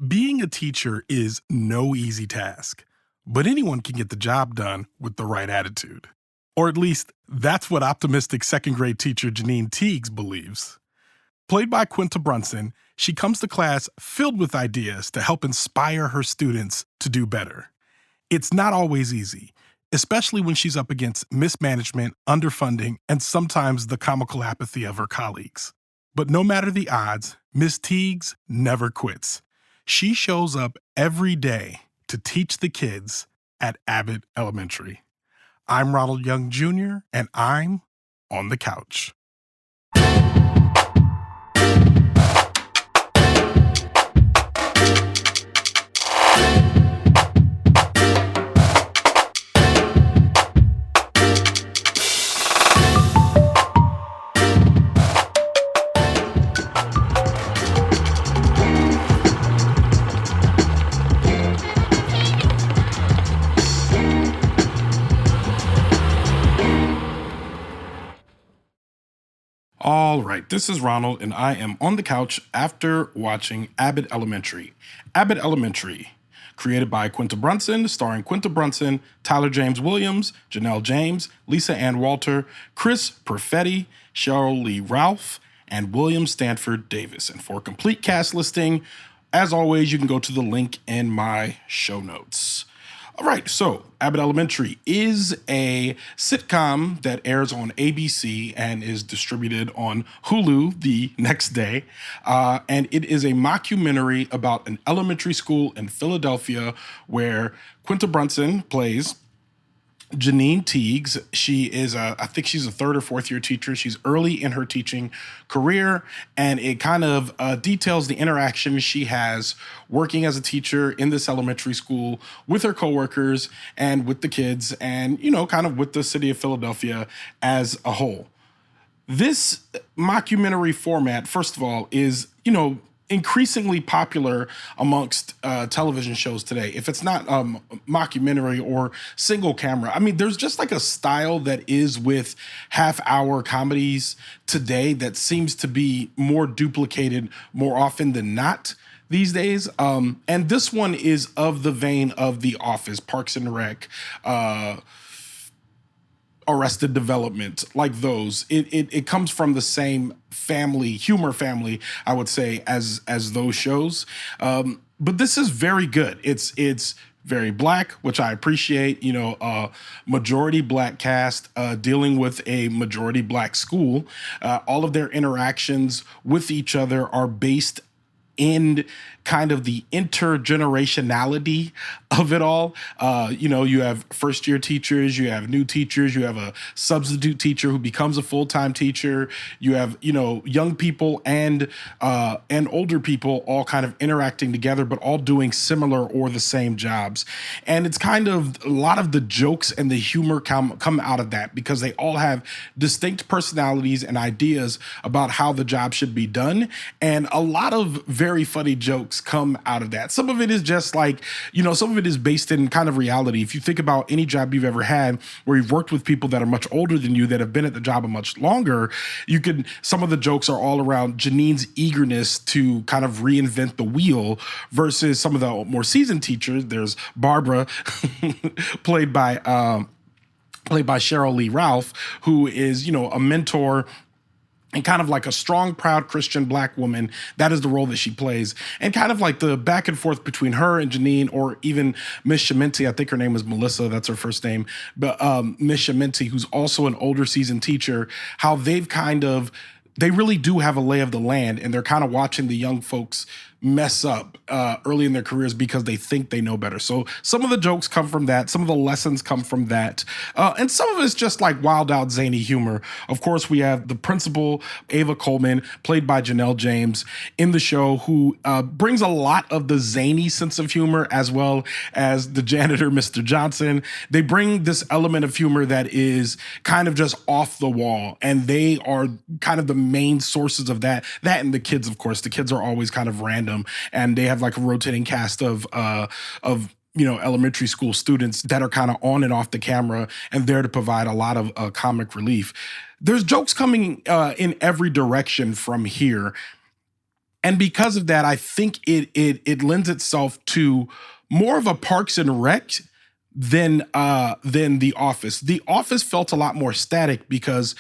Being a teacher is no easy task, but anyone can get the job done with the right attitude. Or at least, that's what optimistic second grade teacher Janine Teagues believes. Played by Quinta Brunson, she comes to class filled with ideas to help inspire her students to do better. It's not always easy, especially when she's up against mismanagement, underfunding, and sometimes the comical apathy of her colleagues. But no matter the odds, Miss Teagues never quits. She shows up every day to teach the kids at Abbott Elementary. I'm Ronald Young Jr., and I'm on the couch. All right, this is Ronald, and I am on the couch after watching Abbott Elementary. Abbott Elementary, created by Quinta Brunson, starring Quinta Brunson, Tyler James Williams, Janelle James, Lisa Ann Walter, Chris Perfetti, Sheryl Lee Ralph, and William Stanford Davis. And for a complete cast listing, as always, you can go to the link in my show notes. All right, so Abbott Elementary is a sitcom that airs on ABC and is distributed on Hulu the next day. And it is a mockumentary about an elementary school in Philadelphia where Quinta Brunson plays Janine Teagues. She is, I think she's a third or fourth year teacher. She's early in her teaching career, and it kind of details the interaction she has working as a teacher in this elementary school with her coworkers and with the kids and, you know, kind of with the city of Philadelphia as a whole. This mockumentary format, first of all, is, increasingly popular amongst television shows today. If it's not mockumentary or single camera, I mean, there's just like a style that is with half-hour comedies today that seems to be more duplicated more often than not these days. And this one is of the vein of The Office, Parks and Rec, Arrested Development, like those. It comes from the same humor family, I would say, as those shows. But this is very good. It's very Black, which I appreciate. Majority Black cast dealing with a majority Black school. All of their interactions with each other are based in kind of the intergenerationality of it all. You have first year teachers, you have new teachers, you have a substitute teacher who becomes a full-time teacher. You have, young people and older people all kind of interacting together, but all doing similar or the same jobs. And it's kind of a lot of the jokes and the humor come out of that because they all have distinct personalities and ideas about how the job should be done. And a lot of very funny jokes come out of that. Some of it is just like, some of it is based in kind of reality. If you think about any job you've ever had where you've worked with people that are much older than you that have been at the job a much longer, some of the jokes are all around Janine's eagerness to kind of reinvent the wheel versus some of the more seasoned teachers. There's Barbara, played by Sheryl Lee Ralph, who is, a mentor and kind of like a strong, proud Christian Black woman. That is the role that she plays. And kind of like the back and forth between her and Janine, or even Miss Sheminti, I think her name is Melissa, that's her first name, but Miss Sheminti, who's also an older seasoned teacher, how they really do have a lay of the land, and they're kind of watching the young folks mess up early in their careers because they think they know better. So some of the jokes come from that. Some of the lessons come from that. And some of it's just like wild out zany humor. Of course, we have the principal, Ava Coleman, played by Janelle James, in the show, who brings a lot of the zany sense of humor, as well as the janitor, Mr. Johnson. They bring this element of humor that is kind of just off the wall, and they are kind of the main sources of that. That and the kids, of course. The kids are always kind of random, and they have like a rotating cast of elementary school students that are kind of on and off the camera and there to provide a lot of comic relief. There's jokes coming in every direction from here. And because of that, I think it lends itself to more of a Parks and Rec than The Office. The Office felt a lot more static because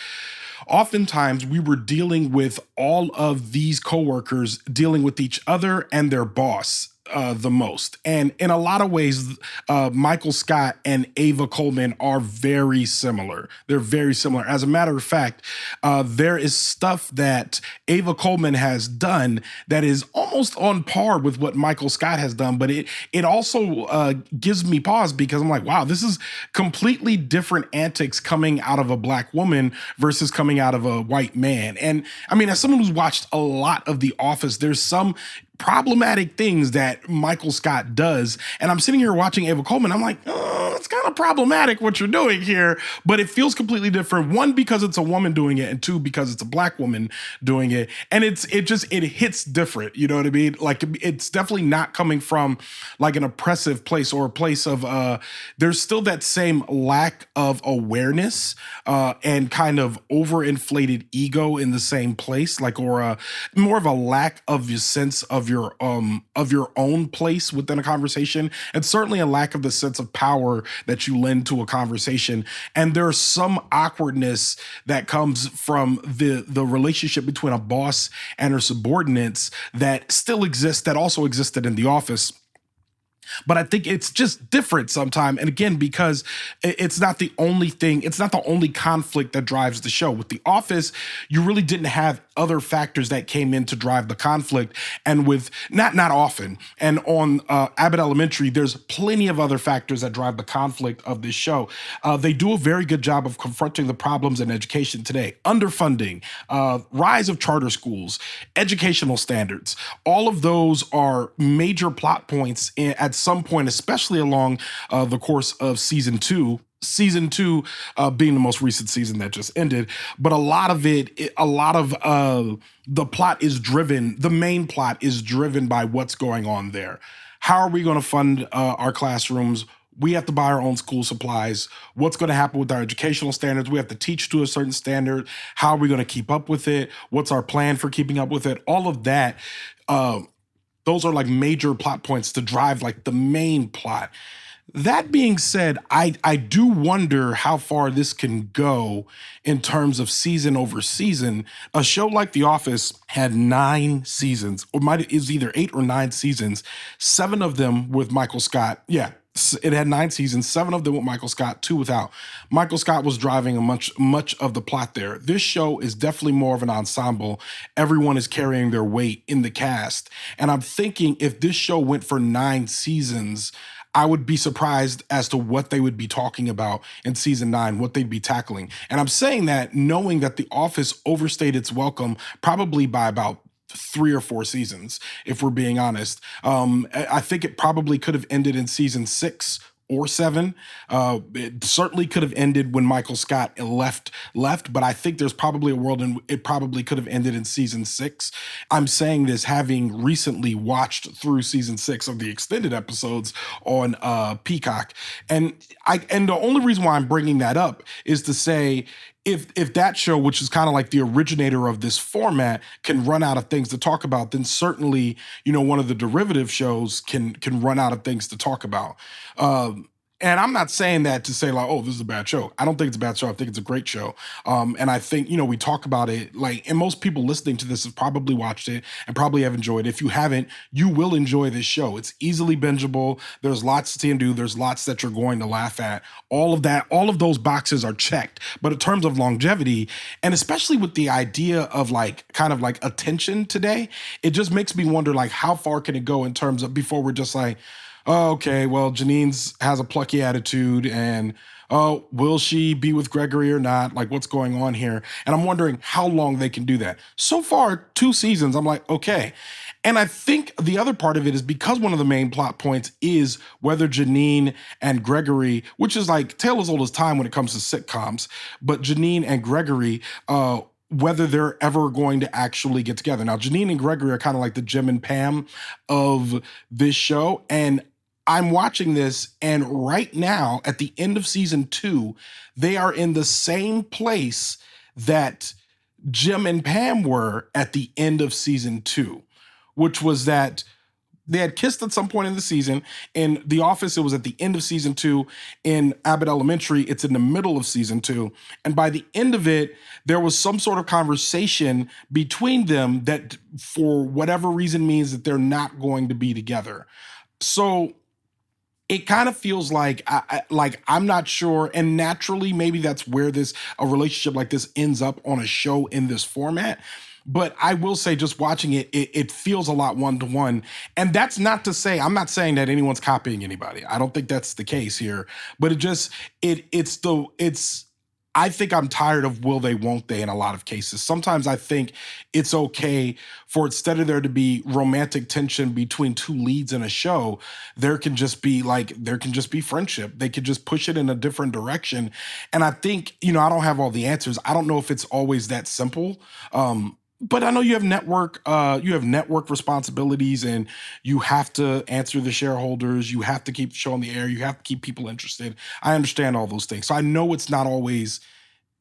oftentimes we were dealing with all of these coworkers dealing with each other and their boss. The most. And in a lot of ways, Michael Scott and Ava Coleman are very similar. They're very similar. As a matter of fact, there is stuff that Ava Coleman has done that is almost on par with what Michael Scott has done, but it also gives me pause because I'm like, wow, this is completely different antics coming out of a black woman versus coming out of a white man. And I mean, as someone who's watched a lot of The Office, there's some problematic things that Michael Scott does. And I'm sitting here watching Ava Coleman. I'm like, oh, it's kind of problematic what you're doing here, but it feels completely different. One, because it's a woman doing it, and two, because it's a black woman doing it. And it hits different. You know what I mean? Like, it's definitely not coming from like an oppressive place or a place of, there's still that same lack of awareness and kind of overinflated ego in the same place, like, or more of a lack of your sense of your own place within a conversation, and certainly a lack of the sense of power that you lend to a conversation. And there's some awkwardness that comes from the relationship between a boss and her subordinates that still exists, that also existed in The Office. But I think it's just different sometimes. And again, because it's not the only thing, it's not the only conflict that drives the show. With The Office, you really didn't have other factors that came in to drive the conflict. And with not often. And on Abbott Elementary, there's plenty of other factors that drive the conflict of this show. They do a very good job of confronting the problems in education today. Underfunding, rise of charter schools, educational standards. All of those are major plot points at some point, especially along the course of season two. Season two being the most recent season that just ended, but a lot of the plot is driven, the main plot is driven by what's going on there. How are we going to fund our classrooms? We have to buy our own school supplies. What's going to happen with our educational standards? We have to teach to a certain standard. How are we going to keep up with it? What's our plan for keeping up with it? All of that. Those are like major plot points to drive like the main plot. That being said, I do wonder how far this can go in terms of season over season. A show like The Office had 9 seasons, or is either 8 or 9 seasons, 7 of them with Michael Scott. Yeah, it had 9 seasons, 7 of them with Michael Scott, 2 without. Michael Scott was driving much of the plot there. This show is definitely more of an ensemble. Everyone is carrying their weight in the cast. And I'm thinking if this show went for 9 seasons, I would be surprised as to what they would be talking about in season 9, what they'd be tackling. And I'm saying that knowing that The Office overstayed its welcome probably by about 3 or 4 seasons, if we're being honest. I think it probably could have ended in season 6 or 7. It certainly could have ended when Michael Scott left, but I think there's probably a world in it probably could have ended in season 6. I'm saying this having recently watched through season 6 of the extended episodes on Peacock. And the only reason why I'm bringing that up is to say, if that show, which is kind of like the originator of this format, can run out of things to talk about, then certainly, one of the derivative shows can run out of things to talk about. And I'm not saying that to say like, oh, this is a bad show. I don't think it's a bad show. I think it's a great show. And I think, we talk about it like, and most people listening to this have probably watched it and probably have enjoyed it. If you haven't, you will enjoy this show. It's easily bingeable. There's lots to do. There's lots that you're going to laugh at. All of that, all of those boxes are checked. But in terms of longevity, and especially with the idea of like, kind of like attention today, it just makes me wonder like, how far can it go in terms of before we're just like, oh, okay, well, Janine's has a plucky attitude and, oh, will she be with Gregory or not? Like, what's going on here? And I'm wondering how long they can do that. So far, 2 seasons, I'm like, okay. And I think the other part of it is because one of the main plot points is whether Janine and Gregory, which is like tale as old as time when it comes to sitcoms, but Janine and Gregory, whether they're ever going to actually get together. Now, Janine and Gregory are kind of like the Jim and Pam of this show. And I'm watching this, and right now, at the end of season 2, they are in the same place that Jim and Pam were at the end of season 2. which was that they had kissed at some point in the season. In The Office, it was at the end of season 2. In Abbott Elementary, it's in the middle of season 2. And by the end of it, there was some sort of conversation between them that, for whatever reason, means that they're not going to be together. So it kind of feels like I'm not sure, and naturally maybe that's where this a relationship like this ends up on a show in this format. But I will say, just watching it feels a lot one to one, and that's not to say I'm not saying that anyone's copying anybody. I don't think that's the case here. But it's I think I'm tired of will they, won't they in a lot of cases. Sometimes I think it's okay for, instead of there to be romantic tension between two leads in a show, there can just be friendship. They could just push it in a different direction. And I think, I don't have all the answers. I don't know if it's always that simple. But I know you have network responsibilities, and you have to answer the shareholders. You have to keep the show on the air. You have to keep people interested. I understand all those things. So I know it's not always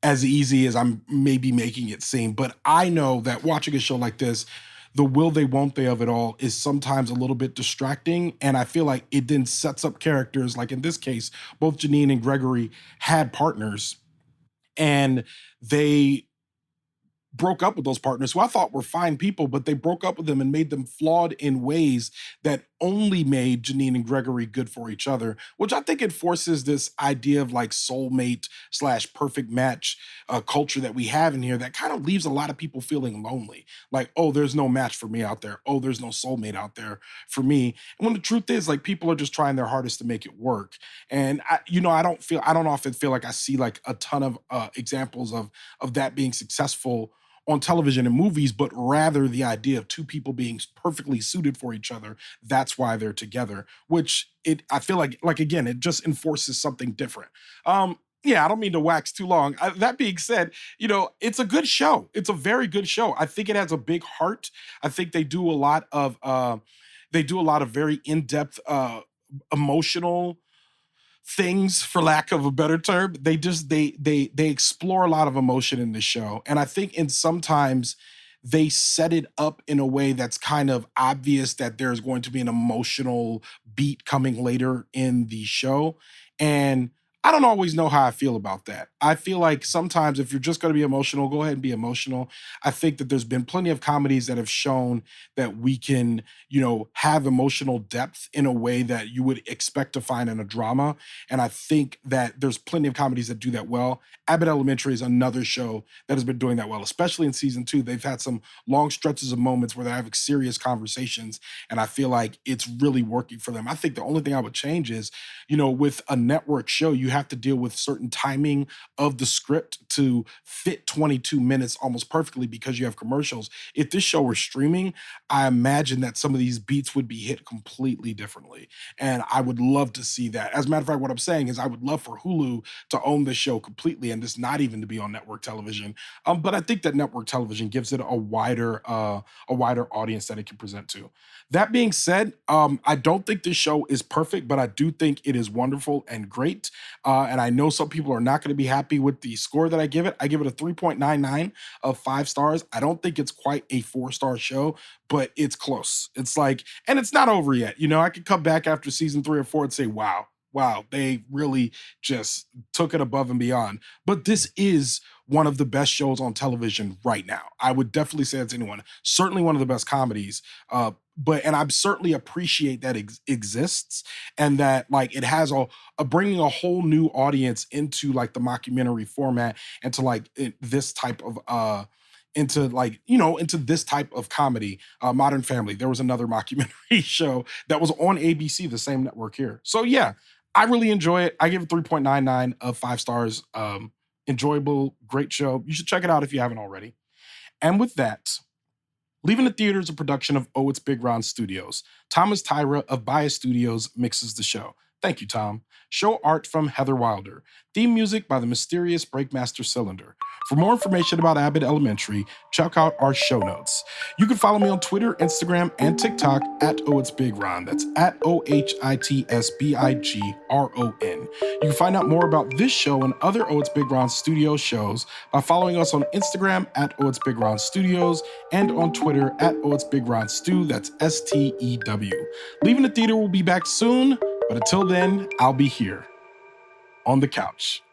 as easy as I'm maybe making it seem, but I know that watching a show like this, the will they, won't they of it all is sometimes a little bit distracting. And I feel like it then sets up characters, like in this case, both Janine and Gregory had partners, and they broke up with those partners who I thought were fine people, but they broke up with them and made them flawed in ways that only made Janine and Gregory good for each other, which I think enforces this idea of like soulmate slash perfect match culture that we have in here that kind of leaves a lot of people feeling lonely. Like, oh, there's no match for me out there. Oh, there's no soulmate out there for me. And when the truth is, like, people are just trying their hardest to make it work. And I don't often feel like I see like a ton of examples of that being successful on television and movies, but rather the idea of two people being perfectly suited for each other. That's why they're together, which I feel like again, it just enforces something different. Yeah, I don't mean to wax too long. That being said, it's a good show. It's a very good show. I think it has a big heart. I think they do a lot of very in-depth emotional things, for lack of a better term. They explore a lot of emotion in the show, and I think in sometimes they set it up in a way that's kind of obvious that there's going to be an emotional beat coming later in the show. And I don't always know how I feel about that. I feel like sometimes if you're just going to be emotional, go ahead and be emotional. I think that there's been plenty of comedies that have shown that we can, have emotional depth in a way that you would expect to find in a drama. And I think that there's plenty of comedies that do that well. Abbott Elementary is another show that has been doing that well, especially in season 2. They've had some long stretches of moments where they're having serious conversations, and I feel like it's really working for them. I think the only thing I would change is, with a network show, you have to deal with certain timing of the script to fit 22 minutes almost perfectly because you have commercials. If this show were streaming, I imagine that some of these beats would be hit completely differently. And I would love to see that. As a matter of fact, what I'm saying is I would love for Hulu to own this show completely and this not even to be on network television. But I think that network television gives it a wider audience that it can present to. That being said, I don't think this show is perfect, but I do think it is wonderful and great. And I know some people are not going to be happy with the score that I give it. I give it a 3.99 of 5 stars. I don't think it's quite a 4-star show, but it's close. It's like, and it's not over yet. I could come back after season 3 or 4 and say, wow, they really just took it above and beyond. But this is one of the best shows on television right now. I would definitely say it's anyone. Certainly one of the best comedies. And I certainly appreciate that exists, and that like it has a bringing a whole new audience into like the mockumentary format, and to like this type of into this type of comedy. Modern Family, there was another mockumentary show that was on ABC, the same network here. So yeah, I really enjoy it. I give it 3.99 of 5 stars. Enjoyable, great show. You should check it out if you haven't already. And with that, Leaving the Theater is a production of Oh It's Big Ron Studios. Thomas Tyra of Bias Studios mixes the show. Thank you, Tom. Show art from Heather Wilder. Theme music by the mysterious Breakmaster Cylinder. For more information about Abbott Elementary, check out our show notes. You can follow me on Twitter, Instagram, and TikTok at OItsBigRon. That's at OHITSBIGRON. You can find out more about this show and other Oh It's Big Ron Studio shows by following us on Instagram at Oh It's Big Ron Studios and on Twitter at Oh It's Big Ron Stew. That's STEW. Leaving the Theater will be back soon, but until then, I'll be here on the couch.